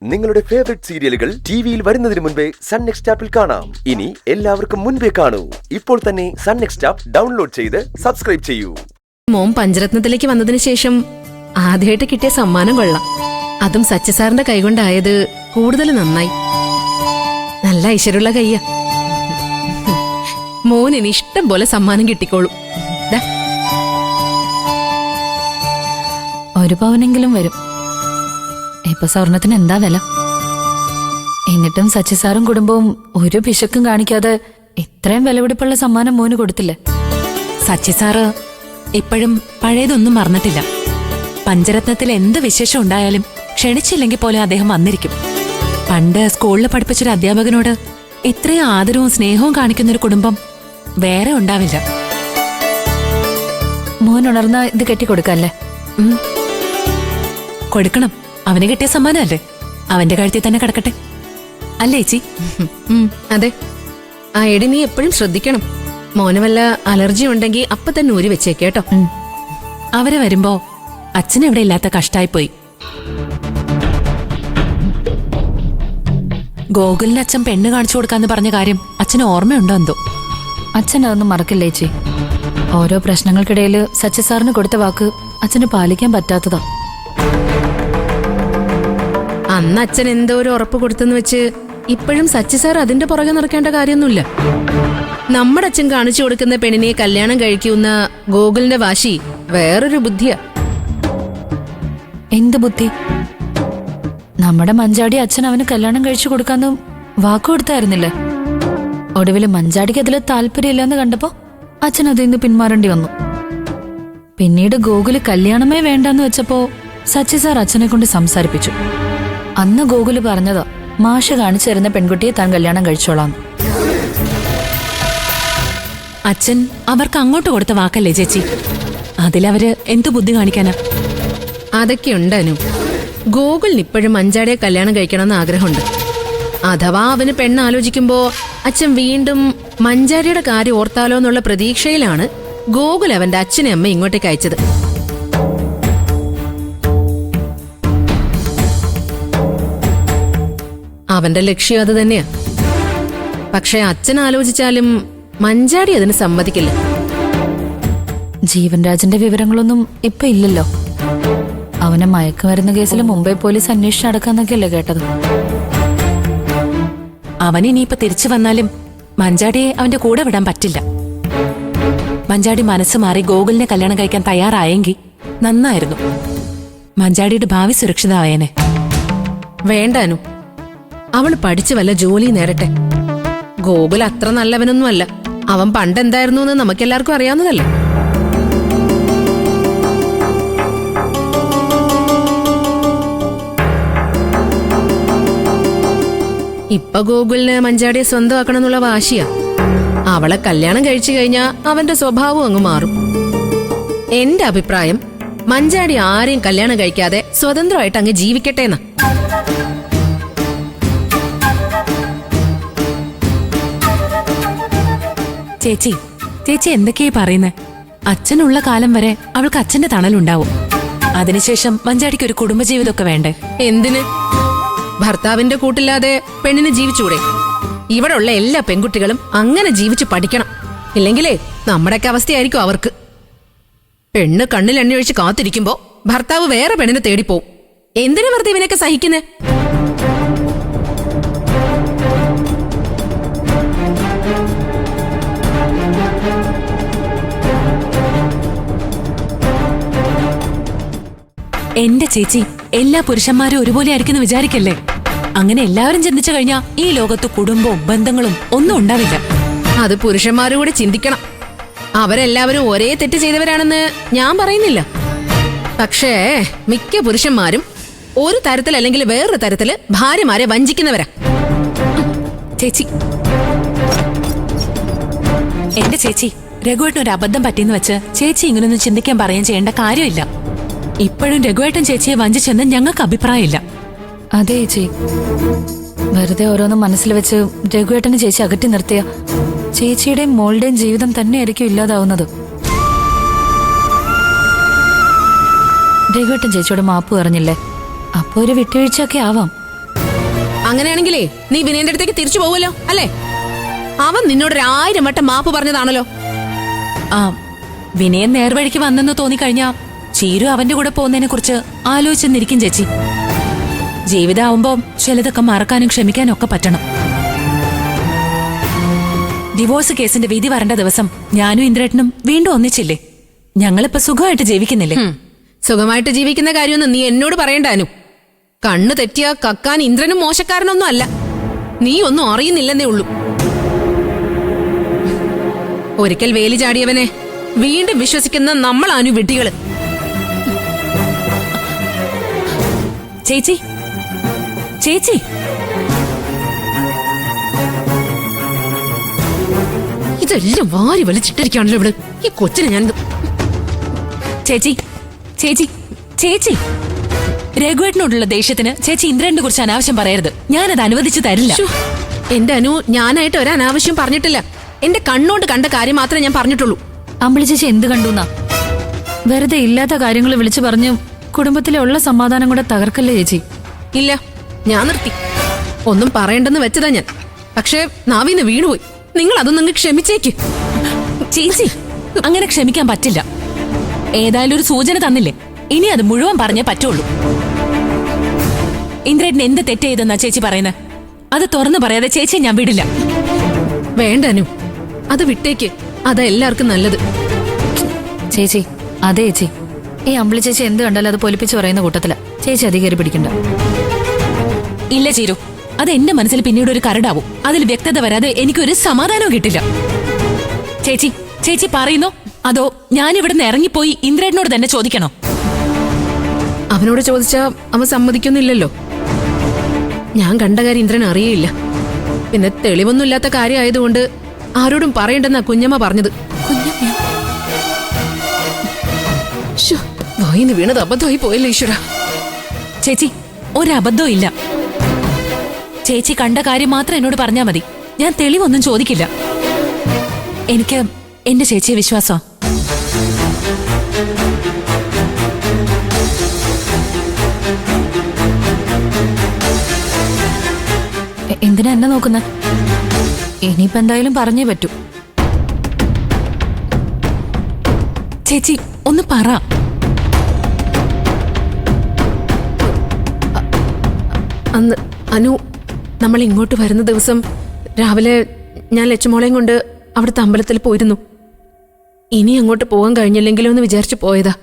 നിങ്ങളുടെ ഫേവറേറ്റ് സീരിയലുകൾ ടിവിയിൽ വരുന്നതിന് മുൻപേ സൺ നെക്സ്റ്റ് ആപ്പിൽ കാണാം. ഇനി എല്ലാവർക്കും മുൻപേ കാണൂ. ഇപ്പോൾ തന്നെ സൺ നെക്സ്റ്റ് ആപ്പ് ഡൗൺലോഡ് ചെയ്ത് സബ്സ്ക്രൈബ് ചെയ്യൂ. മോൻ പഞ്ചരത്നത്തിലേക്ക് വന്നതിന് ശേഷം ആദ്യമായിട്ട് കിട്ടിയ സമ്മാനം കൊള്ളാം. അതും സച്ചിസാറിന്റെ കൈകൊണ്ടായത് കൂടുതൽ നന്നായി. നല്ല ഐശ്വര്യമുള്ള കയ്യ. മോനിന് ഇഷ്ടം പോലെ സമ്മാനം കിട്ടിക്കോളും. ഒരു പവനെങ്കിലും വരും. ഇപ്പൊ സ്വർണത്തിന് എന്താ വില? എന്നിട്ടും സച്ചിസാറും കുടുംബവും ഒരു പിശക്കും കാണിക്കാതെ ഇത്രയും വിലപിടിപ്പുള്ള സമ്മാനം മോന് കൊടുത്തില്ലേ? സച്ചിസാറ് ഇപ്പോഴും പഴയതൊന്നും മറന്നിട്ടില്ല. പഞ്ചരത്നത്തിൽ എന്ത് വിശേഷം ഉണ്ടായാലും ക്ഷണിച്ചില്ലെങ്കിൽ പോലും അദ്ദേഹം വന്നിരിക്കും. പണ്ട് സ്കൂളിൽ പഠിപ്പിച്ചൊരു അധ്യാപകനോട് ഇത്രയും ആദരവും സ്നേഹവും കാണിക്കുന്നൊരു കുടുംബം വേറെ ഉണ്ടാവില്ല. മോൻ ഉണർന്ന ഇത് കെട്ടിക്കൊടുക്കല്ലേ? കൊടുക്കണം. അവന് കിട്ടിയ സമ്മാനമല്ലേ, അവന്റെ കഴുത്തിൽ തന്നെ കിടക്കട്ടെ. അല്ലേ ചേച്ചി? അതെ. ആ എടി, നീ എപ്പോഴും ശ്രദ്ധിക്കണം. മോന് വല്ല അലർജി ഉണ്ടെങ്കിൽ അപ്പൊ തന്നെ ഊരി വെച്ചേക്കേട്ടോ. അവര് വരുമ്പോ അച്ഛനെവിടെ ഇല്ലാത്ത കഷ്ടായിപ്പോയി. ഗോകുലിന് അച്ഛൻ പെണ്ണ് കാണിച്ചു കൊടുക്കാന്ന് പറഞ്ഞ കാര്യം അച്ഛന് ഓർമ്മയുണ്ടോ എന്തോ? അച്ഛൻ അതൊന്നും മറക്കില്ലേ ചേച്ചി. ഓരോ പ്രശ്നങ്ങൾക്കിടയിൽ സച്ചിസാറിന് കൊടുത്ത വാക്ക് അച്ഛന് പാലിക്കാൻ പറ്റാത്തതാ. അന്ന് അച്ഛൻ എന്തോ ഒരു ഉറപ്പ് കൊടുത്തെന്ന് വെച്ച് ഇപ്പോഴും സച്ചിസാർ അതിന്റെ പുറകെ നടക്കേണ്ട കാര്യമൊന്നുമില്ല. നമ്മുടെ അച്ഛൻ കാണിച്ചു കൊടുക്കുന്ന പെണ്ണിനെ കല്യാണം കഴിക്കുന്ന ഗോകുലിന്റെ വാശി വേറൊരു ബുദ്ധിയാ. എന്ത് ബുദ്ധി? നമ്മുടെ മഞ്ചാടി അച്ഛൻ അവന് കല്യാണം കഴിച്ചു കൊടുക്കാന്ന് വാക്കു കൊടുത്തായിരുന്നില്ലേ? ഒടുവിൽ മഞ്ചാടിക്ക് അതിൽ താല്പര്യമില്ലെന്ന് കണ്ടപ്പോ അച്ഛൻ അതിൽ നിന്ന് പിന്മാറേണ്ടി വന്നു. പിന്നീട് ഗോകുല് കല്യാണമേ വേണ്ടെന്ന് വെച്ചപ്പോ സച്ചിസാർ അച്ഛനെ കൊണ്ട് സംസാരിപ്പിച്ചു. അന്ന് ഗോകുല് പറഞ്ഞതാ, മാഷ് കാണിച്ചു തരുന്ന പെൺകുട്ടിയെ താൻ കല്യാണം കഴിച്ചോളാം. അച്ഛൻ അവർക്ക് അങ്ങോട്ട് കൊടുത്ത വാക്കല്ലേ ചേച്ചി? അതിലവര് എന്തു ബുദ്ധി കാണിക്കാനാ? അതൊക്കെ ഉണ്ടനു. ഗോകുലിന് ഇപ്പോഴും മഞ്ചാടിയെ കല്യാണം കഴിക്കണമെന്ന് ആഗ്രഹമുണ്ട്. അഥവാ അവന് പെണ്ണ് ആലോചിക്കുമ്പോ അച്ഛൻ വീണ്ടും മഞ്ചാടിയുടെ കാര്യം ഓർത്താലോ എന്നുള്ള പ്രതീക്ഷയിലാണ് ഗോകുൽ അവന്റെ അച്ഛനെ അമ്മ ഇങ്ങോട്ടേക്ക് അയച്ചത്. അവന്റെ ലക്ഷ്യം അത് തന്നെയാ. പക്ഷെ അച്ഛൻ ആലോചിച്ചാലും മഞ്ചാടി അതിന് സമ്മതിക്കില്ല. ജീവൻ രാജിന്റെ വിവരങ്ങളൊന്നും ഇപ്പൊ ഇല്ലല്ലോ. അവനെ മയക്കുമരുന്ന് കേസിൽ മുംബൈ പോലീസ് അന്വേഷിച്ച് നടക്കാന്നൊക്കെയല്ലേ കേട്ടത്? അവൻ ഇനിയിപ്പൊ തിരിച്ചു വന്നാലും മഞ്ചാടിയെ അവന്റെ കൂടെ വിടാൻ പറ്റില്ല. മഞ്ചാടി മനസ്സ് മാറി ഗോകുലിനെ കല്യാണം കഴിക്കാൻ തയ്യാറായെങ്കിൽ നന്നായിരുന്നു. മഞ്ചാടിയുടെ ഭാവി സുരക്ഷിതമായേനെ. വേണ്ടാനു, അവള് പഠിച്ചു വല്ല ജോലി നേടട്ടെ. ഗോകുൽ അത്ര നല്ലവനൊന്നുമല്ല. അവൻ പണ്ടെന്തായിരുന്നു എന്ന് നമുക്കെല്ലാവർക്കും അറിയാവുന്നതല്ലേ. ഇപ്പൊ ഗോകുലിന് മഞ്ചാടിയെ സ്വന്തമാക്കണം എന്നുള്ള വാശിയാ. അവളെ കല്യാണം കഴിച്ചു കഴിഞ്ഞാ അവന്റെ സ്വഭാവം അങ്ങ് മാറും. എന്റെ അഭിപ്രായം, മഞ്ചാടി ആരെയും കല്യാണം കഴിക്കാതെ സ്വതന്ത്രമായിട്ട് അങ്ങ് ജീവിക്കട്ടെ എന്നാ. ചേച്ചി ചേച്ചി എന്തൊക്കെയാ പറയുന്നേ? അച്ഛനുള്ള കാലം വരെ അവൾക്ക് അച്ഛന്റെ തണലുണ്ടാവും. അതിനുശേഷം മഞ്ചാടിക്ക് ഒരു കുടുംബജീവിതമൊക്കെ വേണ്ടേ? എന്തിന്? ഭർത്താവിന്റെ കൂട്ടില്ലാതെ പെണ്ണിന് ജീവിച്ചൂടെ? ഇവിടെ ഉള്ള എല്ലാ പെൺകുട്ടികളും അങ്ങനെ ജീവിച്ചു പഠിക്കണം. ഇല്ലെങ്കിലേ നമ്മുടെയൊക്കെ അവസ്ഥയായിരിക്കും അവർക്ക്. പെണ്ണ് കണ്ണിൽ എണ്ണയൊഴിച്ച് കാത്തിരിക്കുമ്പോ ഭർത്താവ് വേറെ പെണ്ണിനെ തേടിപ്പോവും. എന്തിനു വെറുതെ ഇവനൊക്കെ സഹിക്കുന്നേ? എന്റെ ചേച്ചി, എല്ലാ പുരുഷന്മാരും ഒരുപോലെ ആയിരിക്കും വിചാരിക്കല്ലേ. അങ്ങനെ എല്ലാവരും ചിന്തിച്ചു കഴിഞ്ഞാ ഈ ലോകത്ത് കുടുംബവും ബന്ധങ്ങളും ഒന്നും ഉണ്ടാവില്ല. അത് പുരുഷന്മാരും കൂടി ചിന്തിക്കണം. അവരെല്ലാവരും ഒരേ തെറ്റ് ചെയ്തവരാണെന്ന് ഞാൻ പറയുന്നില്ല. പക്ഷേ മിക്ക പുരുഷന്മാരും ഒരു തരത്തിൽ അല്ലെങ്കിൽ വേറൊരു തരത്തില് ഭാര്യമാരെ വഞ്ചിക്കുന്നവരാ. ചേച്ചി, എന്റെ ചേച്ചി, രഘുവേട്ടനൊരു അബദ്ധം പറ്റിയെന്ന് വെച്ച് ചേച്ചി ഇങ്ങനൊന്നും ചിന്തിക്കാൻ പറയുകയും ചെയ്യേണ്ട കാര്യമില്ല. ഇപ്പോഴും രഘുവേട്ടൻ ചേച്ചിയെ വഞ്ചിച്ചെന്ന് ഞങ്ങൾക്ക് അഭിപ്രായമില്ല. അതെ ചേച്ചി, വെറുതെ ഓരോന്നും മനസ്സിൽ വെച്ച് രഘുവേട്ടനെ ചേച്ചി അകറ്റി നിർത്തിയ ചേച്ചിയുടെയും മോളുടെയും ജീവിതം തന്നെയായിരിക്കും ഇല്ലാതാവുന്നത്. രഘുവേട്ടൻ ചേച്ചിയോട് മാപ്പ് പറഞ്ഞില്ലേ? അപ്പൊ ഒരു വിട്ടുവീഴ്ചയൊക്കെ ആവാം. അങ്ങനെയാണെങ്കിലേ നീ വിനയന്റെ അടുത്തേക്ക് തിരിച്ചു പോവുമല്ലോ അല്ലേ? അവൻ നിന്നോട് 1000 വട്ടം മാപ്പ് പറഞ്ഞതാണല്ലോ. ആ വിനയൻ നേർവഴിക്ക് വന്നെന്ന് തോന്നിക്കഴിഞ്ഞാ ചീരു അവന്റെ കൂടെ പോകുന്നതിനെ കുറിച്ച് ആലോചിച്ചെന്നിരിക്കും ചേച്ചി. ജീവിതമാവുമ്പോ ചിലതൊക്കെ മറക്കാനും ക്ഷമിക്കാനും ഒക്കെ പറ്റണം. ഡിവോഴ്സ് കേസിന്റെ വിധി വരേണ്ട ദിവസം ഞാനും ഇന്ദ്രേട്ടനും വീണ്ടും ഒന്നിച്ചില്ലേ? ഞങ്ങളിപ്പോ സുഖമായിട്ട് ജീവിക്കുന്നില്ലേ? സുഖമായിട്ട് ജീവിക്കുന്ന കാര്യമൊന്നും നീ എന്നോട് പറയണ്ടാനു. കണ്ണു തെറ്റിയ കക്കാൻ ഇന്ദ്രനും മോശക്കാരനൊന്നും അല്ല. നീ ഒന്നും അറിയുന്നില്ലെന്നേ ഉള്ളൂ. ഒരിക്കൽ വേലി ചാടിയവനെ വീണ്ടും വിശ്വസിക്കുന്ന നമ്മളാനു വിഡ്ഢികള്. ചേച്ചി ചേച്ചി ഇതെല്ലാം വാരി വലിച്ചിട്ടിരിക്കുകയാണല്ലോ ഇവിടെ. ഈ കൊച്ചിനെ ഞാൻ ചേച്ചി ചേച്ചി ചേച്ചി രഘുവേട്ടനോടുള്ള ദേഷ്യത്തിന് ചേച്ചി ഇന്ദ്രനെ കുറിച്ച് അനാവശ്യം പറയരുത്. ഞാനത് അനുവദിച്ചു തരില്ല. ശ്ശോ, എന്റെ അനു ഞാനായിട്ട് ഒരു അനാവശ്യം പറഞ്ഞിട്ടില്ല. എന്റെ കണ്ണോണ്ട് കണ്ട കാര്യം മാത്രമേ ഞാൻ പറഞ്ഞിട്ടുള്ളൂ. അമ്പിളി ചേച്ചി എന്ത് കണ്ടുന്നാ? വെറുതെ ഇല്ലാത്ത കാര്യങ്ങൾ വിളിച്ചു പറഞ്ഞു കുടുംബത്തിലെ ഉള്ള സമാധാനം കൂടെ തകർക്കല്ലേ ചേച്ചി? ഇല്ല, ഞാൻ നിർത്തി. ഒന്നും പറയണ്ടെന്ന് വെച്ചതാ ഞാൻ. പക്ഷേ നാവിന്ന് വീണുപോയി. നിങ്ങൾ അതൊന്നും ക്ഷമിച്ചേക്ക്. ചേച്ചി അങ്ങനെ ക്ഷമിക്കാൻ പറ്റില്ല. ഏതായാലും ഒരു സൂചന തന്നില്ലേ, ഇനി അത് മുഴുവൻ പറഞ്ഞേ പറ്റുള്ളൂ. ഇന്ദ്രേട്ടൻ എന്ത് തെറ്റ് ചെയ്തെന്നാ ചേച്ചി പറയുന്നത്? അത് തുറന്നു പറയാതെ ചേച്ചി ഞാൻ വിടില്ല. വേണ്ട അനു, അത് വിട്ടേക്ക്. അതാ എല്ലാവർക്കും നല്ലത്. ചേച്ചി അതെ ചേച്ചി, ഈ അമ്പിളി ചേച്ചി എന്ത് കണ്ടാലും അത് പൊലിപ്പിച്ച് പറയുന്ന കൂട്ടത്തില. ചേച്ചി അധികാരി പിടിക്കണ്ട. ഇല്ല ചീരു, അത് എന്റെ മനസ്സിൽ പിന്നീട് ഒരു കരടാവും. അതിൽ വ്യക്തത വരാതെ എനിക്കൊരു സമാധാനവും കിട്ടില്ല. ചേച്ചി ചേച്ചി പറയുന്നോ അതോ ഞാൻ ഇവിടുന്ന് ഇറങ്ങിപ്പോയി ഇന്ദ്രേട്ടനോട് തന്നെ ചോദിക്കണോ? അവനോട് ചോദിച്ചാ അവൻ സമ്മതിക്കൊന്നുമില്ലല്ലോ. ഞാൻ കണ്ട കാര്യം ഇന്ദ്രൻ അറിയില്ല. പിന്നെ തെളിവൊന്നുമില്ലാത്ത കാര്യമായതുകൊണ്ട് ആരോടും പറയണ്ടെന്നാ കുഞ്ഞമ്മ പറഞ്ഞത്. ശ്ശോ, വായിന്ന് വീണത് അബദ്ധമായി പോയല്ലോ ഈശ്വര. ചേച്ചി ഒരബദ്ധവും ഇല്ല. ചേച്ചി കണ്ട കാര്യം മാത്രം എന്നോട് പറഞ്ഞാ മതി. ഞാൻ തെളിവൊന്നും ചോദിക്കില്ല. എനിക്ക് എന്റെ ചേച്ചിയെ വിശ്വാസമാ. എന്തിനാ എന്നെ നോക്കുന്ന? ഇനിയിപ്പോ എന്തായാലും പറഞ്ഞേ പറ്റൂ. ചേച്ചി ഒന്ന് പറ. അന്ന് അനു നമ്മൾ ഇങ്ങോട്ട് വരുന്ന ദിവസം രാവിലെ ഞാൻ ലച്ചുമോളെയും കൊണ്ട് അവിടുത്തെ അമ്പലത്തിൽ പോയിരുന്നു. ഇനി അങ്ങോട്ട് പോകാൻ കഴിഞ്ഞില്ലെങ്കിലോ എന്ന് വിചാരിച്ചു പോയതാ.